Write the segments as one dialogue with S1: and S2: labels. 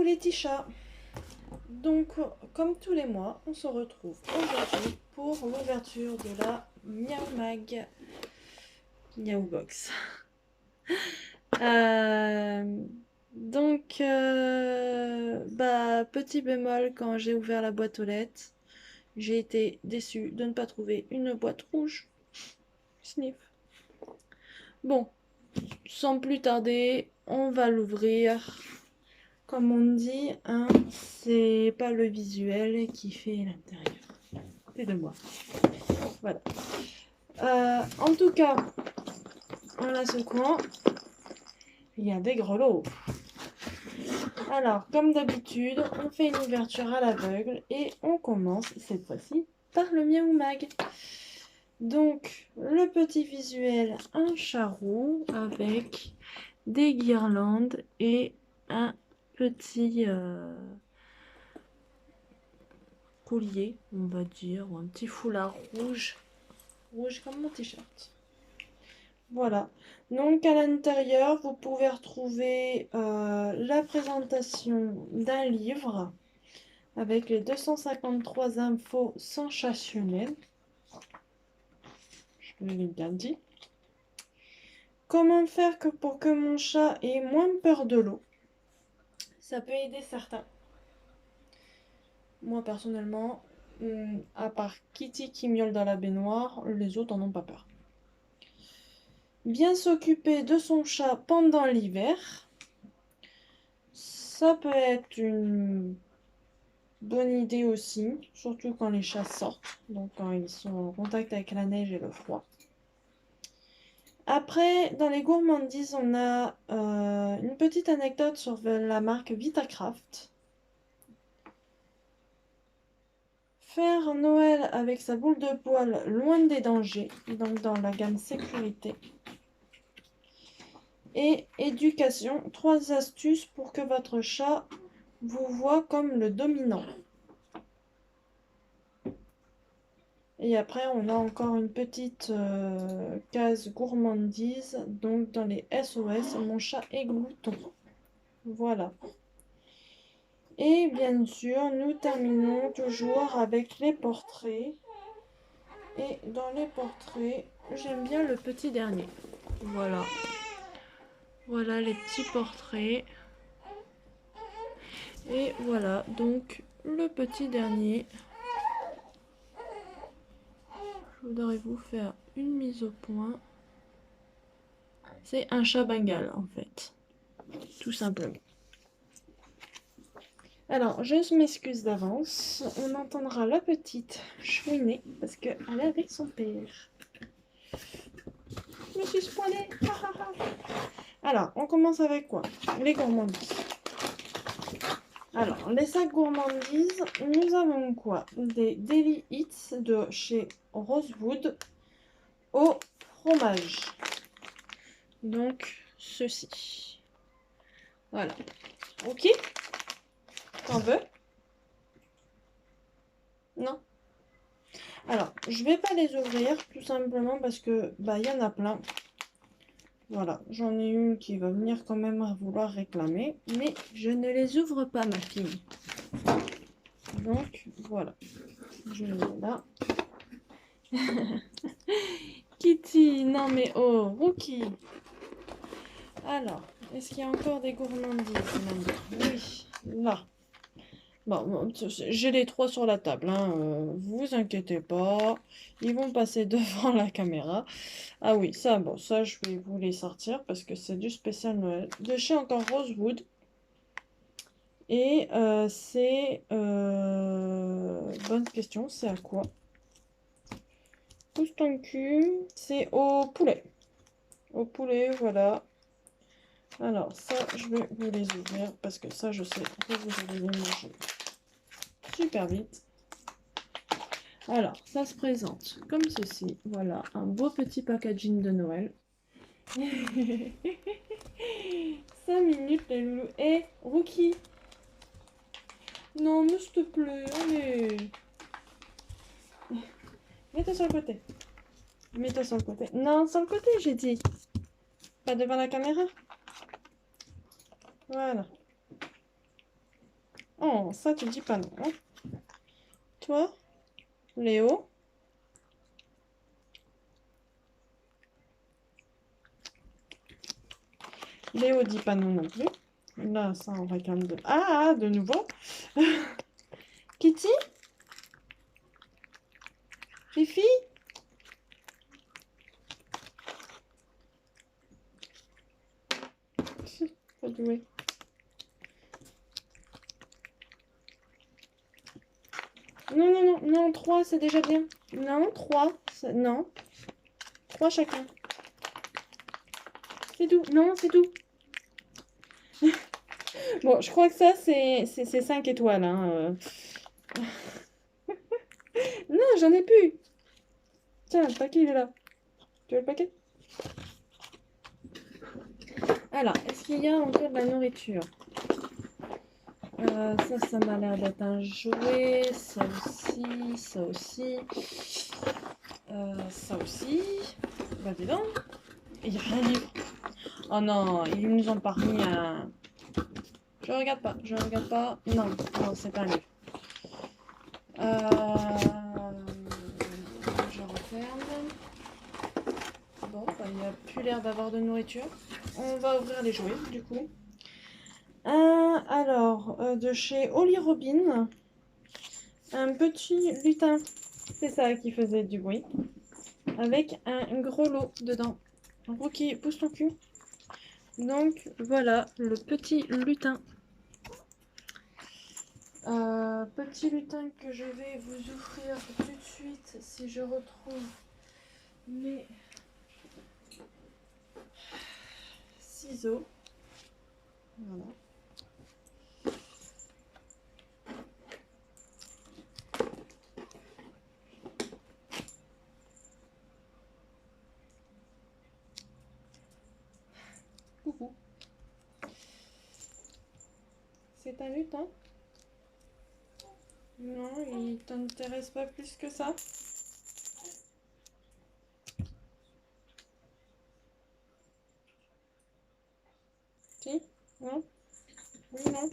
S1: Coucou les petits chats. Donc, comme tous les mois, on se retrouve aujourd'hui pour l'ouverture de la Miaou Mag Miaou Box. Petit bémol, quand j'ai ouvert la boîte aux lettres, j'ai été déçue de ne pas trouver une boîte rouge. Sniff. Bon, sans plus tarder, on va l'ouvrir. Comme on dit, hein, c'est pas le visuel qui fait l'intérieur. C'est de moi. Voilà. En tout cas, en la secouant, il y a des grelots. Alors, comme d'habitude, on fait une ouverture à l'aveugle et on commence cette fois-ci par le Miaou Mag. Donc, le petit visuel, un charou avec des guirlandes et un petit collier, on va dire, ou un petit foulard rouge, comme mon t-shirt. Voilà. Donc à l'intérieur, vous pouvez retrouver la présentation d'un livre avec les 253 infos sensationnelles. Je l'ai bien dit. Comment faire pour que mon chat ait moins peur de l'eau? Ça peut aider certains. Moi personnellement, à part Kitty qui miaule dans la baignoire, les autres en ont pas peur. Bien s'occuper de son chat pendant l'hiver, ça peut être une bonne idée aussi, surtout quand les chats sortent, donc quand ils sont en contact avec la neige et le froid. Après, dans les gourmandises, on a une petite anecdote sur la marque Vitacraft. Faire Noël avec sa boule de poil loin des dangers, donc dans la gamme sécurité. Et éducation, 3 astuces pour que votre chat vous voit comme le dominant. Et après, on a encore une petite case gourmandise, donc dans les SOS, mon chat est glouton. Voilà. Et bien sûr, nous terminons toujours avec les portraits. Et dans les portraits, j'aime bien le petit dernier. Voilà. Voilà les petits portraits. Et voilà, donc le petit dernier. Je voudrais vous faire une mise au point. C'est un chat bengale en fait. Tout simplement. Alors, je m'excuse d'avance. On entendra la petite chouiner parce qu'elle est avec son père. Je me suis spoilée. Alors, on commence avec quoi? Les gourmandises. Alors, les sacs gourmandises, nous avons quoi? Des Daily Eats de chez Rosewood au fromage. Donc, ceci. Voilà. Ok? T'en veux? Non? Alors, je vais pas les ouvrir tout simplement parce que il y en a plein. Voilà, j'en ai une qui va venir quand même à vouloir réclamer, mais je ne les ouvre pas, ma fille. Donc voilà, je les mets là. Kitty, non mais oh, Rookie. Alors, est-ce qu'il y a encore des gourmandises là? Oui, là. Bon, j'ai les 3 sur la table, hein. Vous inquiétez pas, ils vont passer devant la caméra. Ah oui, ça, bon, ça, je vais vous les sortir parce que c'est du spécial Noël. De chez encore Rosewood. Et c'est... bonne question, c'est à quoi? Pousse ton cul. C'est au poulet. Au poulet, voilà. Alors, ça, je vais vous les ouvrir parce que ça, je sais que vous allez les manger super vite. Alors, ça se présente comme ceci. Voilà, un beau petit packaging de Noël. 5 minutes, les loulous. Eh, Rookie! Non, mais s'il te plaît, allez! Mets-toi sur le côté. Mets-toi sur le côté. Non, sur le côté, j'ai dit. Pas devant la caméra. Voilà. Oh, ça, tu dis pas non. Hein. Toi, Léo? Léo dit pas non non plus. Là, ça, on va calmer de... Ah, de nouveau. Kitty? Fifi? Pas doué. Non, non, non, non, 3, c'est déjà bien. Non, 3, non. 3 chacun. C'est tout. Non, c'est tout. Bon, je crois que ça, c'est 5 étoiles. Hein. Non, j'en ai plus. Tiens, le paquet, il est là. Tu veux le paquet? Alors, est-ce qu'il y a encore de la nourriture? Ça m'a l'air d'être un jouet. Ça aussi, ça aussi. Ça aussi. Bah, dis donc. Il n'y a rien libre. Oh non, ils nous ont pas remis un... Je regarde pas, je regarde pas. Non, non, c'est pas un livre. Je referme. Bon, bah, il n'y a plus l'air d'avoir de nourriture. On va ouvrir les jouets, du coup. Alors, de chez Holly Robin, un petit lutin. C'est ça qui faisait du bruit. Avec un gros lot dedans. Rookie, pousse ton cul. Donc, voilà, le petit lutin. Petit lutin que je vais vous offrir tout de suite si je retrouve mes ciseaux. Voilà. Coucou. C'est un lutin? Non, il t'intéresse pas plus que ça? Si? Non? Oui, non?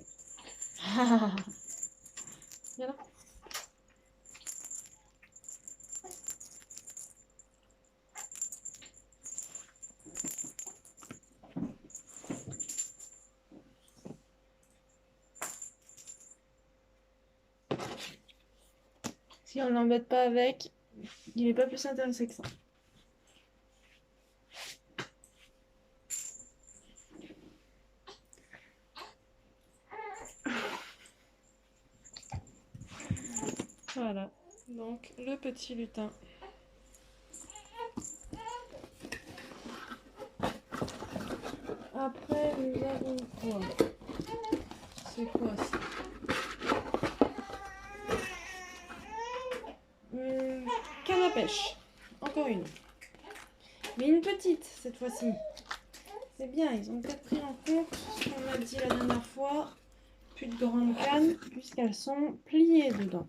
S1: Viens là. Si on l'embête pas avec, il est pas plus intéressé que ça. Voilà, donc le petit lutin. Après, nous avons quoi? C'est quoi ça? Canne à pêche. Encore une. Mais une petite cette fois-ci. C'est bien, ils ont peut-être pris en compte ce qu'on a dit la dernière fois. Plus de grandes cannes puisqu'elles sont pliées dedans.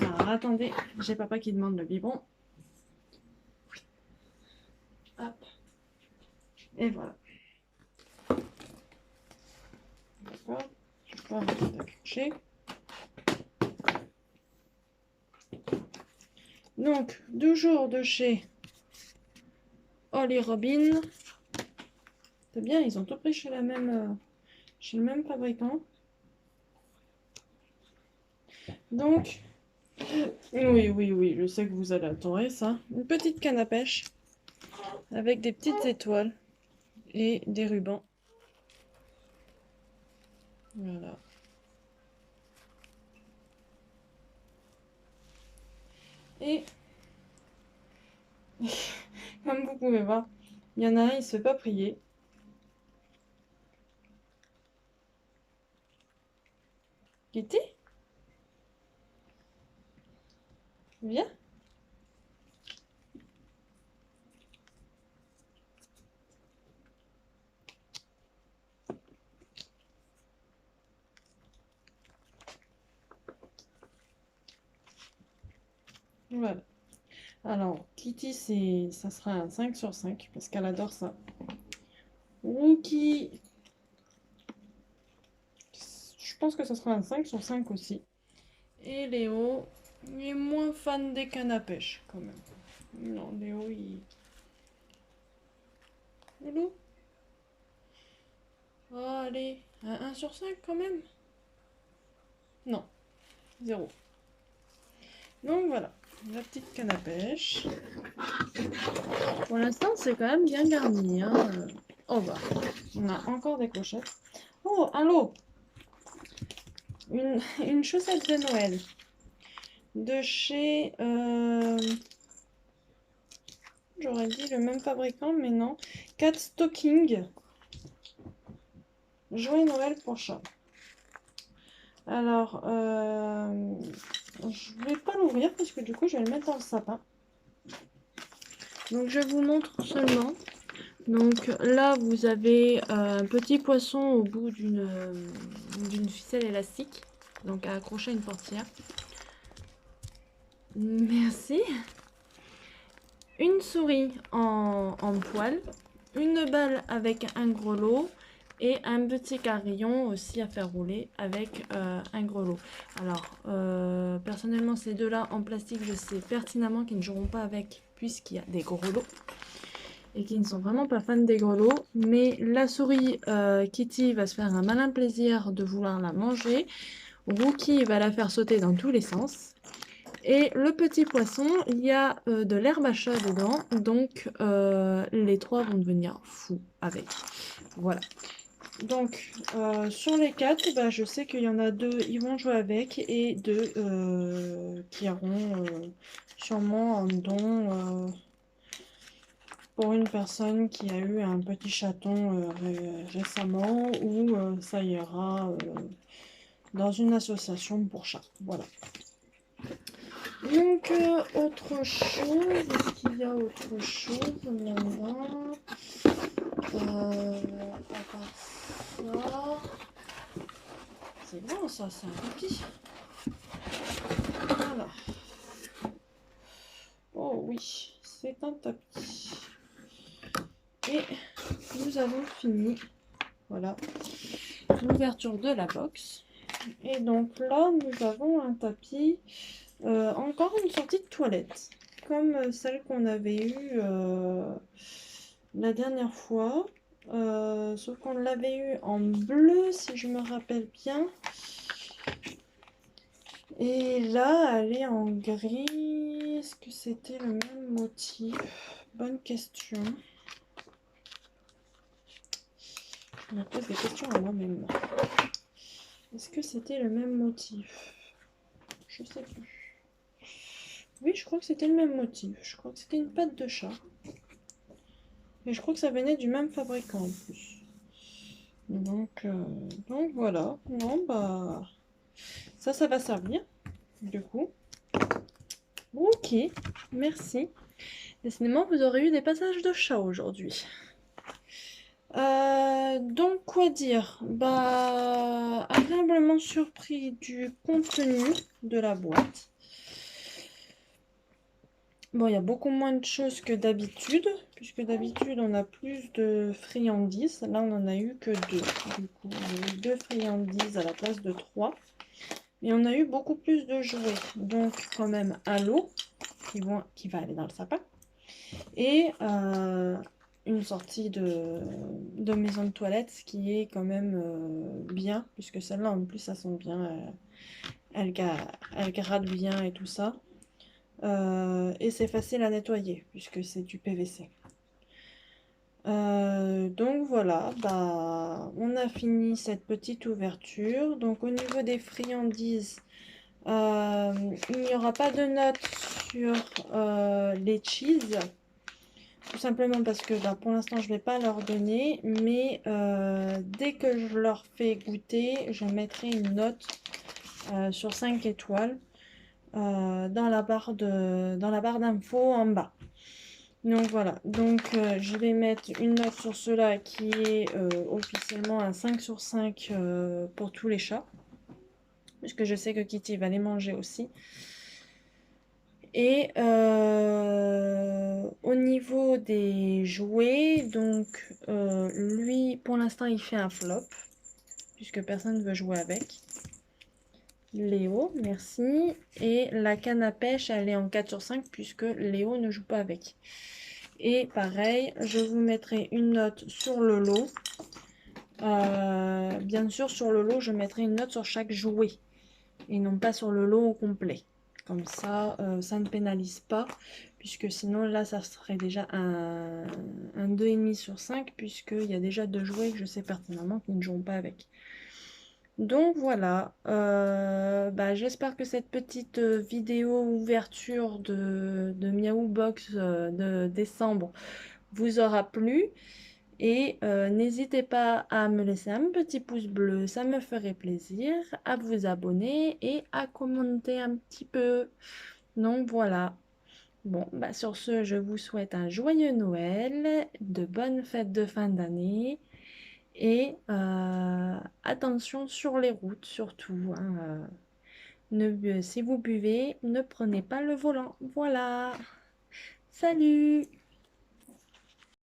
S1: Alors attendez, j'ai papa qui demande le biberon. Hop. Et voilà. D'accord. Je vais pas accrocher. Donc, toujours de chez Holly Robin. C'est bien, ils ont tout pris chez chez le même fabricant. Donc, oui, je sais que vous allez adorer ça. Une petite canne à pêche avec des petites étoiles et des rubans. Voilà. Et comme vous pouvez voir, il y en a un, il se fait pas prier. Kitty? Viens. Voilà. Alors, Kitty, ça sera un 5 sur 5 parce qu'elle adore ça. Rookie, je pense que ça sera un 5 sur 5 aussi. Et Léo, il est moins fan des cannes à pêche quand même. Non, Léo, il... Loulou. Oh, allez, un 1 sur 5 quand même. Non, 0. Donc voilà, la petite canne à pêche. Pour l'instant, c'est quand même bien garni. Hein. Oh bah, on a encore des clochettes. Oh, un lot. Une chaussette de Noël. De chez... j'aurais dit le même fabricant, mais non. Cat Stocking. Jouet Noël pour chat. Alors, je vais pas l'ouvrir parce que du coup, je vais le mettre dans le sapin. Donc, je vous montre seulement. Donc là, vous avez un petit poisson au bout d'une ficelle élastique. Donc à accrocher une portière. Merci. Une souris en poil. Une balle avec un grelot. Et un petit carillon aussi à faire rouler avec un grelot. Alors, personnellement, ces deux-là en plastique, je sais pertinemment qu'ils ne joueront pas avec puisqu'il y a des grelots. Et qui ne sont vraiment pas fans des grelots. Mais la souris Kitty va se faire un malin plaisir de vouloir la manger. Rookie va la faire sauter dans tous les sens. Et le petit poisson, il y a de l'herbe à chat dedans. Donc les trois vont devenir fous avec. Voilà. Donc sur les 4, bah, je sais qu'il y en a 2, ils vont jouer avec. Et 2 qui auront sûrement un don... pour une personne qui a eu un petit chaton récemment ou ça ira dans une association pour chats. Voilà. Donc, autre chose, est-ce qu'il y a autre chose là-bas à part ça, c'est bon ça, c'est un tapis. Voilà. Oh oui, c'est un tapis. Et nous avons fini, voilà, l'ouverture de la box. Et donc là, nous avons un tapis, encore une sortie de toilette, comme celle qu'on avait eue la dernière fois. Sauf qu'on l'avait eu en bleu, si je me rappelle bien. Et là, elle est en gris. Est-ce que c'était le même motif? Bonne question. Je me pose des questions à moi-même. Est-ce que c'était le même motif? Je sais plus. Oui, je crois que c'était le même motif. Je crois que c'était une patte de chat. Et je crois que ça venait du même fabricant en plus. Donc voilà. Non, bah... Ça va servir. Du coup. Ok, merci. Décidément, vous aurez eu des passages de chat aujourd'hui. Donc, quoi dire? Bah, agréablement surpris du contenu de la boîte. Bon, il y a beaucoup moins de choses que d'habitude, puisque d'habitude, on a plus de friandises. Là, on en a eu que 2. Du coup, on a eu 2 friandises à la place de 3. Mais on a eu beaucoup plus de jouets. Donc, quand même, un lot qui va aller dans le sapin. Et une sortie de maison de toilette, ce qui est quand même bien, puisque celle-là, en plus, ça sent bien. Elle gratte bien et tout ça. Et c'est facile à nettoyer, puisque c'est du PVC. Donc voilà, bah, on a fini cette petite ouverture. Donc au niveau des friandises, il n'y aura pas de notes sur les cheese. Tout simplement parce que bah, pour l'instant je ne vais pas leur donner, mais dès que je leur fais goûter, je mettrai une note sur 5 étoiles dans la barre d'infos en bas. Donc voilà, donc je vais mettre une note sur cela qui est officiellement un 5 sur 5 pour tous les chats. Puisque je sais que Kitty va les manger aussi. Et au niveau des jouets, donc lui, pour l'instant, il fait un flop, puisque personne ne veut jouer avec. Léo, merci. Et la canne à pêche, elle est en 4 sur 5, puisque Léo ne joue pas avec. Et pareil, je vous mettrai une note sur le lot. Bien sûr, sur le lot, je mettrai une note sur chaque jouet et non pas sur le lot au complet. Comme ça ne pénalise pas, puisque sinon là, ça serait déjà un 2,5 sur 5, puisqu'il y a déjà deux jouets que je sais pertinemment qu'ils ne joueront pas avec. Donc voilà, bah, j'espère que cette petite vidéo ouverture de Miaou Box de décembre vous aura plu. Et n'hésitez pas à me laisser un petit pouce bleu, ça me ferait plaisir, à vous abonner et à commenter un petit peu. Donc voilà. Bon, bah sur ce, je vous souhaite un joyeux Noël, de bonnes fêtes de fin d'année et attention sur les routes surtout, hein, si vous buvez, ne prenez pas le volant. Voilà. Salut!